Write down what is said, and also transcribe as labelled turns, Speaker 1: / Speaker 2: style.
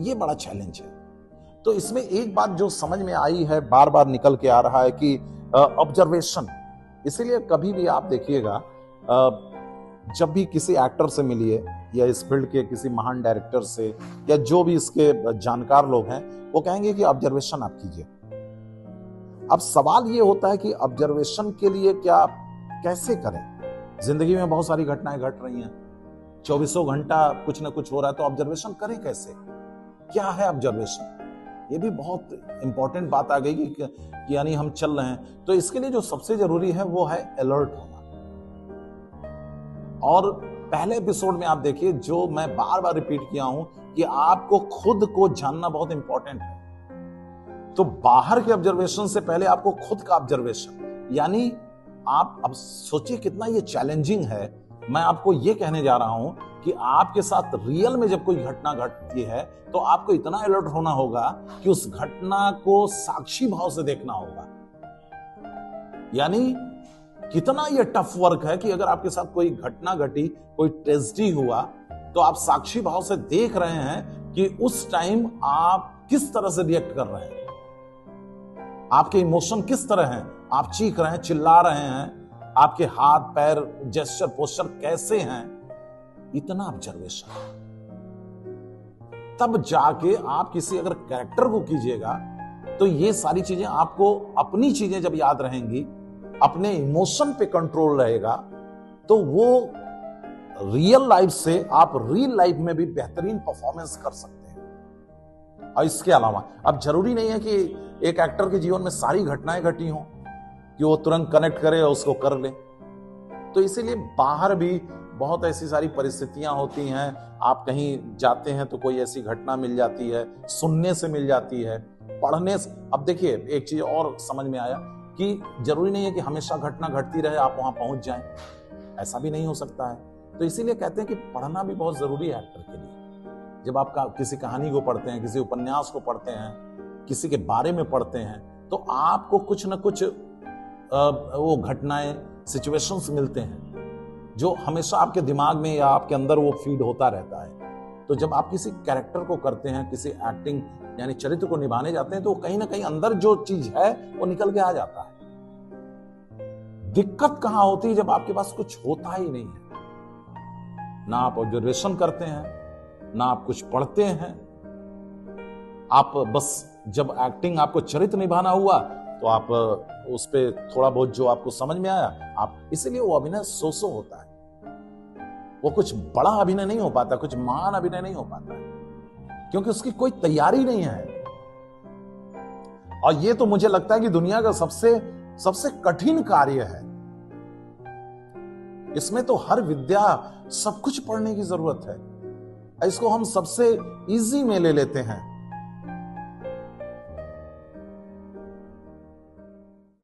Speaker 1: ये बड़ा चैलेंज है। तो इसमें एक बात जो समझ में आई है, बार बार निकल के आ रहा है कि ऑब्जर्वेशन। इसीलिए कभी भी आप देखिएगा, जब भी किसी एक्टर से मिलिए या इस फील्ड के किसी महान डायरेक्टर से या जो भी इसके जानकार लोग हैं, वो कहेंगे कि ऑब्जर्वेशन आप कीजिए। अब सवाल ये होता है कि ऑब्जर्वेशन के लिए क्या कैसे करें। जिंदगी में बहुत सारी घटनाएं घट रही हैं, 24 घंटा कुछ ना कुछ हो रहा है, तो ऑब्जर्वेशन करें कैसे, क्या है ऑब्जर्वेशन। ये भी बहुत इंपॉर्टेंट बात आ गई कि यानी हम चल रहे हैं, तो इसके लिए जो सबसे जरूरी है वो है अलर्ट होना। और पहले एपिसोड में आप देखिए, जो मैं बार बार रिपीट किया हूं कि आपको खुद को जानना बहुत इंपॉर्टेंट है। तो बाहर के ऑब्जर्वेशन से पहले आपको खुद का ऑब्जर्वेशन, यानी आप अब सोचिए कितना ये चैलेंजिंग है। मैं आपको ये कहने जा रहा हूं कि आपके साथ रियल में जब कोई घटना घटती है तो आपको इतना अलर्ट होना होगा कि उस घटना को साक्षी भाव से देखना होगा। यानी कितना ये टफ वर्क है कि अगर आपके साथ कोई घटना घटी, कोई ट्रेजेडी हुआ, तो आप साक्षी भाव से देख रहे हैं कि उस टाइम आप किस तरह से रिएक्ट कर रहे हैं, आपके इमोशन किस तरह हैं, आप चीख रहे हैं, चिल्ला रहे हैं, आपके हाथ पैर जेस्चर पोस्चर कैसे हैं। इतना ऑब्जर्वेशन, तब जाके आप किसी अगर कैरेक्टर को कीजिएगा तो ये सारी चीजें आपको, अपनी चीजें जब याद रहेंगी, अपने इमोशन पे कंट्रोल रहेगा, तो वो रियल लाइफ से आप रियल लाइफ में भी बेहतरीन परफॉर्मेंस कर सकते हैं। और इसके अलावा अब जरूरी नहीं है कि एक एक्टर के जीवन में सारी घटनाएं घटी हों कि वो तुरंत कनेक्ट करे और उसको कर ले। तो इसीलिए बाहर भी बहुत ऐसी सारी परिस्थितियां होती हैं, आप कहीं जाते हैं तो कोई ऐसी घटना मिल जाती है, सुनने से मिल जाती है, पढ़ने से। अब देखिए एक चीज और समझ में आया कि जरूरी नहीं है कि हमेशा घटना घटती रहे आप वहां पहुंच जाएं, ऐसा भी नहीं हो सकता है। तो इसीलिए कहते हैं कि पढ़ना भी बहुत जरूरी है एक्टर के लिए। जब आप किसी कहानी को पढ़ते हैं, किसी उपन्यास को पढ़ते हैं, किसी के बारे में पढ़ते हैं, तो आपको कुछ न कुछ वो घटनाएं, सिचुएशंस मिलते हैं जो हमेशा आपके दिमाग में या आपके अंदर वो फीड होता रहता है। तो जब आप किसी कैरेक्टर को करते हैं, किसी एक्टिंग यानी चरित्र को निभाने जाते हैं, तो कहीं ना कहीं अंदर जो चीज है वो निकल के आ जाता है। दिक्कत कहां होती है? जब आपके पास कुछ होता ही नहीं है, ना आप ऑब्जर्वेशन करते हैं, ना आप कुछ पढ़ते हैं, आप बस जब एक्टिंग, आपको चरित्र निभाना हुआ तो आप उस पे थोड़ा बहुत जो आपको समझ में आया आप, इसीलिए वो अभिनय सो होता है। वो कुछ बड़ा अभिनय नहीं हो पाता, कुछ महान अभिनय नहीं हो पाता है, क्योंकि उसकी कोई तैयारी नहीं है। और ये तो मुझे लगता है कि दुनिया का सबसे कठिन कार्य है। इसमें तो हर विद्या, सब कुछ पढ़ने की जरूरत है। इसको हम सबसे इजी में ले लेते हैं।